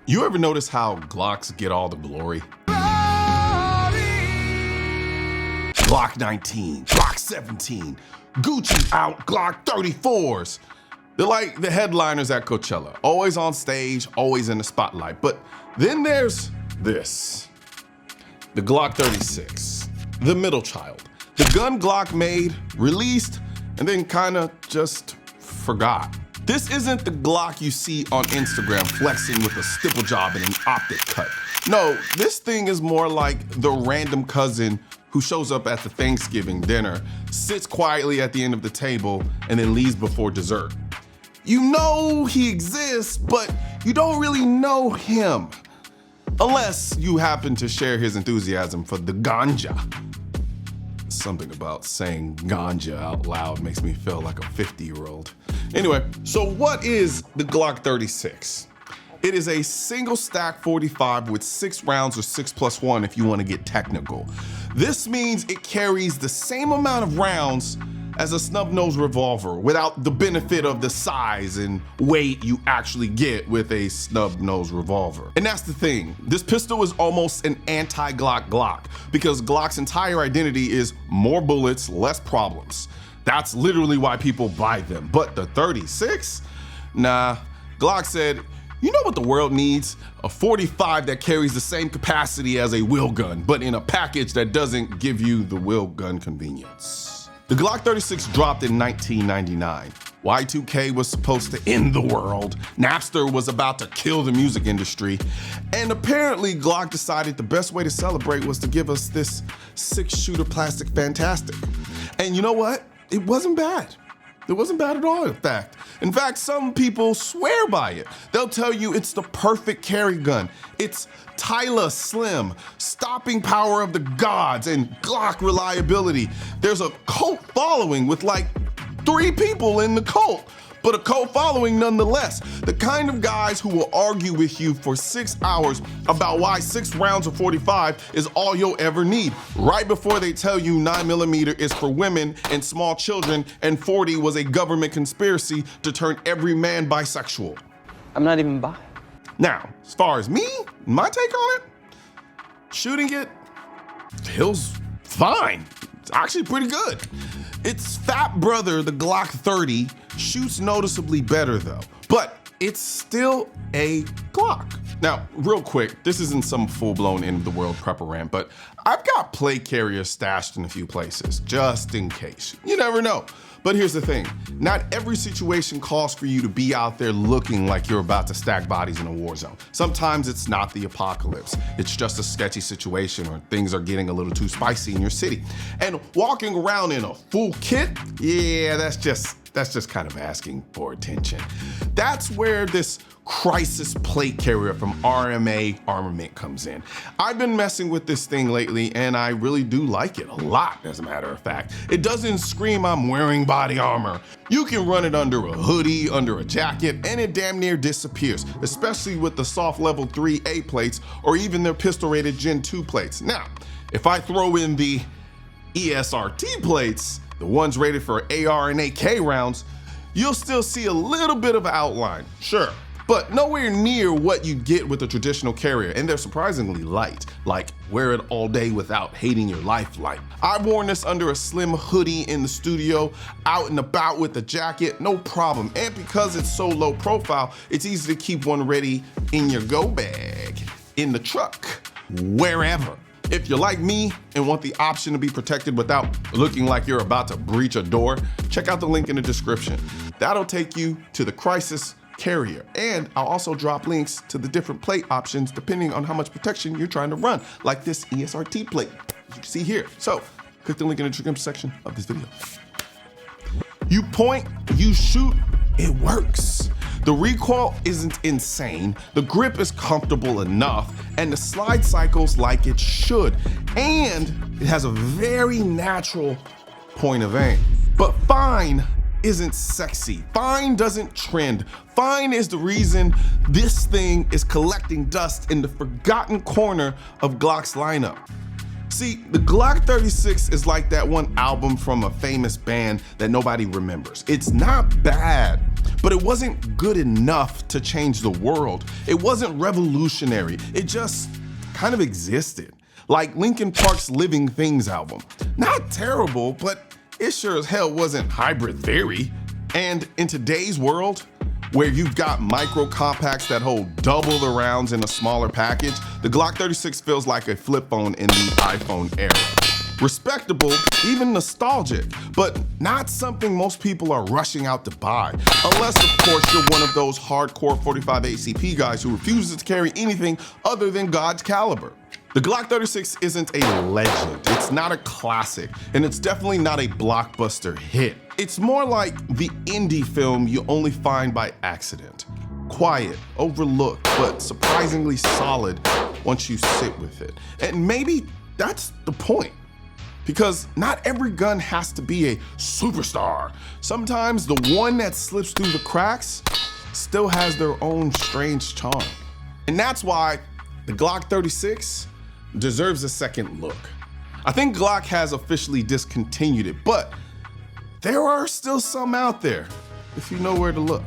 You ever notice how Glocks get all the glory? Glock 19, Glock 17, Gucci out, Glock 34s. They're like the headliners at Coachella, always on stage, always in the spotlight. But then there's this, the Glock 36, the middle child. The gun Glock made, released, and then kinda just forgot. This isn't the Glock you see on Instagram flexing with a stipple job and an optic cut. No, this thing is more like the random cousin who shows up at the Thanksgiving dinner, sits quietly at the end of the table, and then leaves before dessert. You know he exists, but you don't really know him. Unless you happen to share his enthusiasm for the ganja. Something about saying ganja out loud makes me feel like a 50-year-old. Anyway, so what is the Glock 36? It is a single stack 45 with 6 rounds or 6+1 if you want to get technical. This means it carries the same amount of rounds as a snub-nosed revolver without the benefit of the size and weight you actually get with a snub-nosed revolver. And that's the thing, this pistol is almost an anti-Glock Glock because Glock's entire identity is more bullets, less problems. That's literally why people buy them. But the 36? Nah, Glock said, you know what the world needs? A 45 that carries the same capacity as a wheel gun, but in a package that doesn't give you the wheel gun convenience. The Glock 36 dropped in 1999. Y2K was supposed to end the world. Napster was about to kill the music industry. And apparently Glock decided the best way to celebrate was to give us this 6-shooter plastic fantastic. And you know what? It wasn't bad. It wasn't bad at all, in fact. In fact, some people swear by it. They'll tell you it's the perfect carry gun. It's Tyler Slim, stopping power of the gods, and Glock reliability. There's a cult following with like 3 people in the cult, but a cult following nonetheless. The kind of guys who will argue with you for 6 hours about why 6 rounds of 45 is all you'll ever need, right before they tell you 9mm is for women and small children and 40 was a government conspiracy to turn every man bisexual. I'm not even bi. Now, as far as me, my take on it, shooting it feels fine. It's actually pretty good. Its fat brother, the Glock 30, shoots noticeably better though, but it's still a Glock. Now, real quick, this isn't some full-blown end of the world prepper rant, but I've got plate carriers stashed in a few places, just in case. You never know. But here's the thing, not every situation calls for you to be out there looking like you're about to stack bodies in a war zone. Sometimes it's not the apocalypse. It's just a sketchy situation or things are getting a little too spicy in your city. And walking around in a full kit, yeah, that's just kind of asking for attention. That's where this crisis plate carrier from RMA Armament comes in. I've been messing with this thing lately and I really do like it a lot, as a matter of fact. It doesn't scream I'm wearing body armor. You can run it under a hoodie, under a jacket, and it damn near disappears, especially with the soft level 3A plates or even their pistol rated Gen 2 plates. Now, if I throw in the ESRT plates, the ones rated for AR and AK rounds, you'll still see a little bit of outline, sure, but nowhere near what you get with a traditional carrier, and they're surprisingly light, like wear it all day without hating your life light. I've worn this under a slim hoodie in the studio, out and about with a jacket, no problem, and because it's so low profile, it's easy to keep one ready in your go bag, in the truck, wherever. If you're like me and want the option to be protected without looking like you're about to breach a door, check out the link in the description. That'll take you to the crisis carrier. And I'll also drop links to the different plate options depending on how much protection you're trying to run, like this ESRT plate, as you can see here. So click the link in the description section of this video. You point, you shoot, it works. The recoil isn't insane, the grip is comfortable enough, and the slide cycles like it should. And it has a very natural point of aim. But fine isn't sexy. Fine doesn't trend. Fine is the reason this thing is collecting dust in the forgotten corner of Glock's lineup. See, the Glock 36 is like that one album from a famous band that nobody remembers. It's not bad, but it wasn't good enough to change the world. It wasn't revolutionary. It just kind of existed. Like Linkin Park's Living Things album. Not terrible, but it sure as hell wasn't hybrid theory. And in today's world, where you've got micro compacts that hold double the rounds in a smaller package, the Glock 36 feels like a flip phone in the iPhone era. Respectable, even nostalgic, but not something most people are rushing out to buy. Unless, of course, you're one of those hardcore 45 ACP guys who refuses to carry anything other than God's caliber. The Glock 36 isn't a legend, it's not a classic, and it's definitely not a blockbuster hit. It's more like the indie film you only find by accident. Quiet, overlooked, but surprisingly solid once you sit with it. And maybe that's the point. Because not every gun has to be a superstar. Sometimes the one that slips through the cracks still has their own strange charm. And that's why the Glock 36 deserves a second look. I think Glock has officially discontinued it, but there are still some out there if you know where to look.